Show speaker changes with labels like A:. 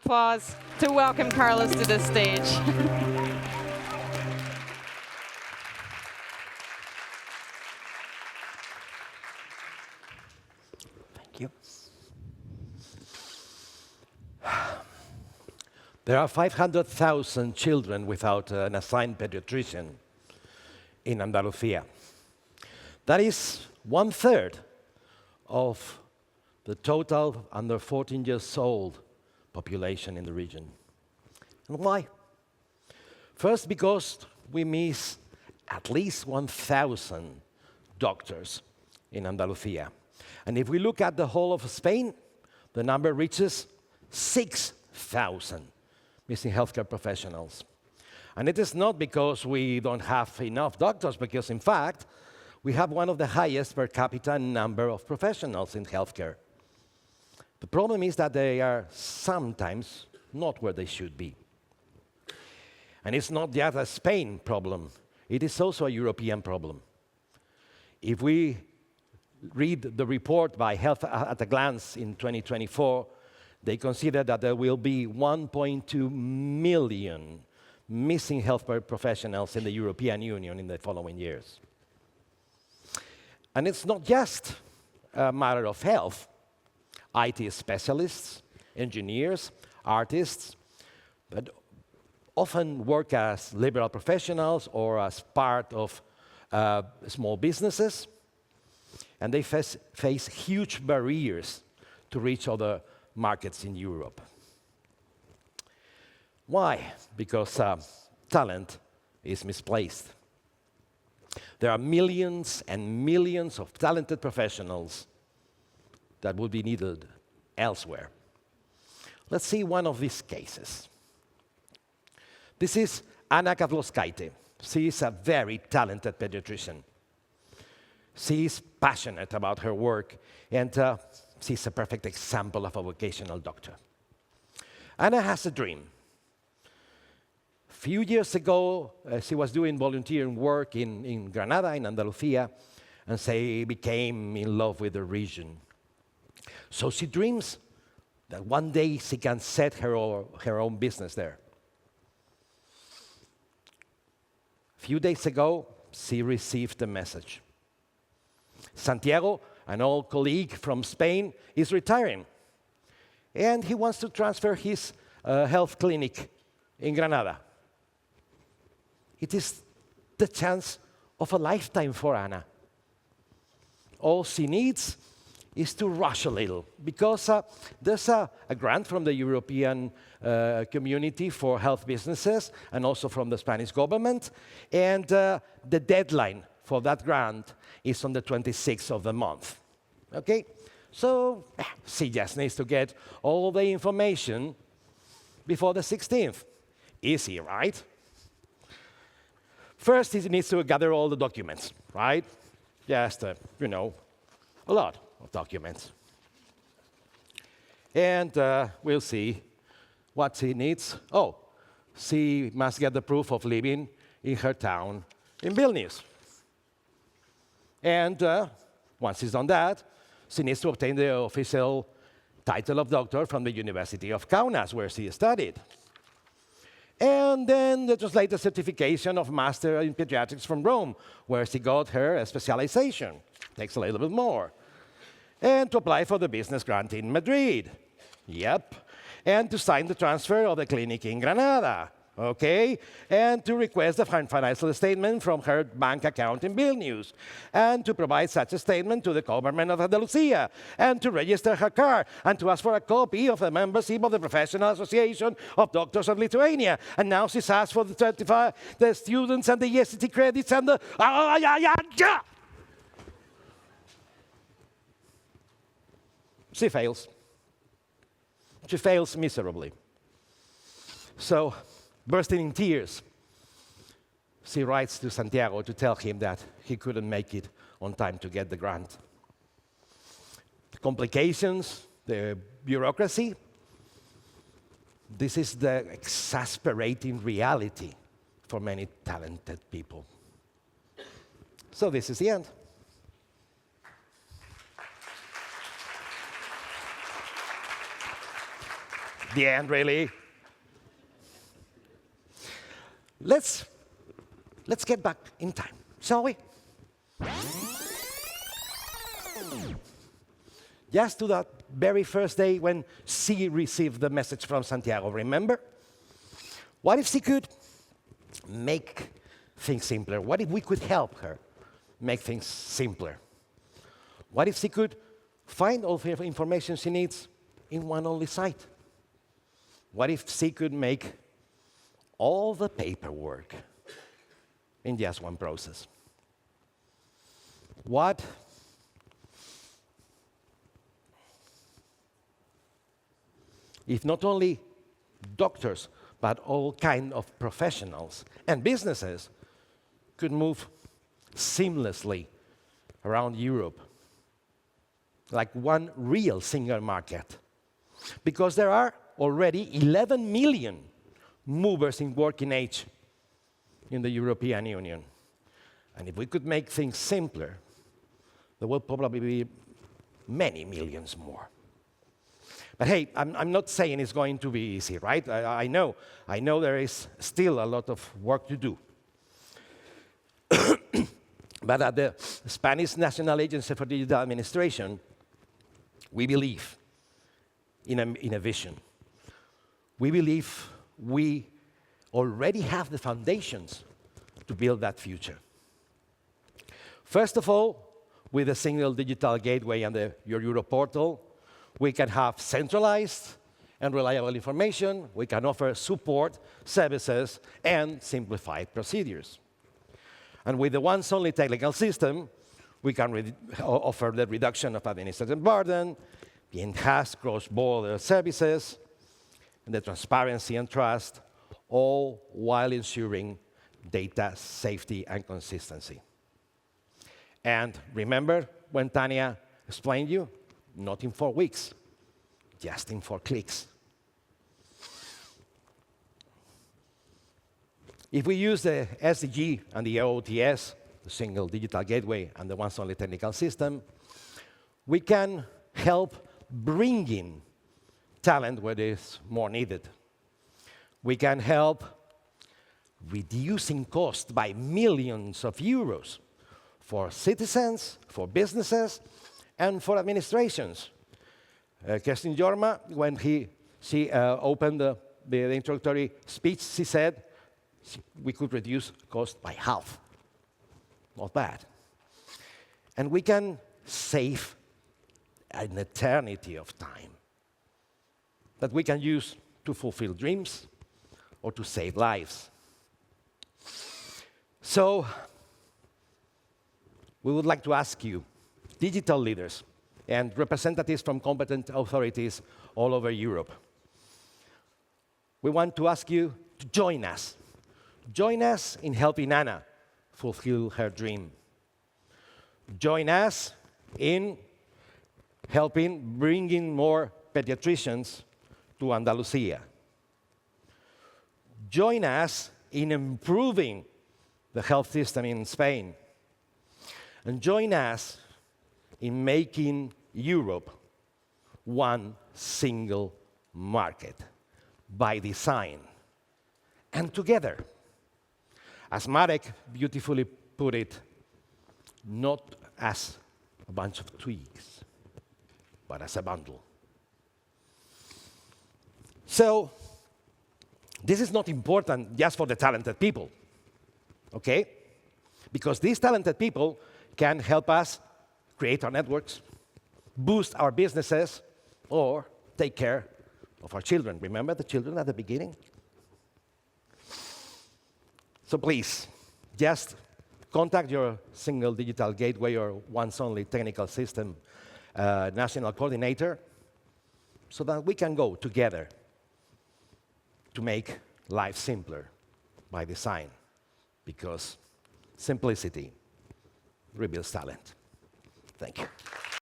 A: applause to welcome Carlos to the stage.
B: Thank you. There are 500,000 children without an assigned pediatrician in Andalusia. That is 1/3 of the total under 14 years old population in the region. And why? First, because we miss at least 1,000 doctors in Andalusia. And if we look at the whole of Spain, the number reaches 6,000 missing healthcare professionals. And it is not because we don't have enough doctors, because in fact, we have one of the highest per capita number of professionals in healthcare. The problem is that they are sometimes not where they should be. And it's not just a Spain problem, it is also a European problem. If we read the report by Health at a Glance in 2024, they consider that there will be 1.2 million missing healthcare professionals in the European Union in the following years. And it's not just a matter of health. IT specialists, engineers, artists, but often work as liberal professionals or as part of small businesses, and they face huge barriers to reach other markets in Europe. Why? Because talent is misplaced. There are millions and millions of talented professionals that would be needed elsewhere. Let's see one of these cases. This is Anna Kavloskaite. She is a very talented pediatrician. She is passionate about her work, and she's a perfect example of a vocational doctor. Anna has a dream. A few years ago, she was doing volunteering work in Granada, in Andalusia, and she became in love with the region. So she dreams that one day she can set her own business there. A few days ago, she received a message. Santiago, an old colleague from Spain, is retiring, and he wants to transfer his health clinic in Granada. It is the chance of a lifetime for Anna. All she needs is to rush a little, because there's a grant from the European community for health businesses and also from the Spanish government, and the deadline for that grant is on the 26th of the month. Okay? So she just needs to get all the information before the 16th. Easy, right? First, he needs to gather all the documents, right? Just, a lot of documents. And we'll see what she needs. Oh, she must get the proof of living in her town in Vilnius. And once she's done that, she needs to obtain the official title of doctor from the University of Kaunas, where she studied. And then the translator certification of Master in Pediatrics from Rome, where she got her specialization. Takes a little bit more. And to apply for the business grant in Madrid. Yep. And to sign the transfer of the clinic in Granada. Okay? And to request a financial statement from her bank account in Vilnius. And to provide such a statement to the government of Andalusia. And to register her car. And to ask for a copy of the membership of the Professional Association of Doctors of Lithuania. And now she's asked for the students and the EST credits and the... She fails. She fails miserably. So, bursting in tears, she writes to Santiago to tell him that he couldn't make it on time to get the grant. The complications, the bureaucracy, this is the exasperating reality for many talented people. So this is the end. the end, really. Let's get back in time, shall we? Just to that very first day when she received the message from Santiago, remember? What if she could make things simpler? What if we could help her make things simpler? What if she could find all the information she needs in one only site? What if she could make all the paperwork in just one process? What if not only doctors, but all kinds of professionals and businesses could move seamlessly around Europe, like one real single market? Because there are already 11 million movers in working age in the European Union. And if we could make things simpler, there will probably be many millions more. But hey, I'm not saying it's going to be easy, right? I know there is still a lot of work to do. But at the Spanish National Agency for Digital Administration, we believe in a vision. We believe we already have the foundations to build that future. First of all, with a single digital gateway and the Your Europe portal, we can have centralized and reliable information. We can offer support, services, and simplified procedures. And with the once-only technical system, we can offer the reduction of administrative burden, the enhanced cross-border services, and the transparency and trust, all while ensuring data safety and consistency. And remember when Tania explained you? Not in 4 weeks, just in 4 clicks. If we use the SDG and the OOTS, the single digital gateway and the once-only technical system, we can help bring in talent where it is more needed. We can help reducing cost by millions of euros for citizens, for businesses, and for administrations. Kerstin Jorma, when she opened the introductory speech, she said we could reduce cost by half. Not bad. And we can save an eternity of time that we can use to fulfill dreams or to save lives. So, we would like to ask you, digital leaders and representatives from competent authorities all over Europe, we want to ask you to join us. Join us in helping Anna fulfill her dream. Join us in helping bringing more pediatricians to Andalusia. Join us in improving the health system in Spain. And join us in making Europe one single market by design. And together, as Marek beautifully put it, not as a bunch of twigs, but as a bundle. So, this is not important just for the talented people, okay? Because these talented people can help us create our networks, boost our businesses, or take care of our children. Remember the children at the beginning? So please, just contact your single digital gateway or once-only technical system national coordinator so that we can go together to make life simpler by design, because simplicity reveals talent. Thank you.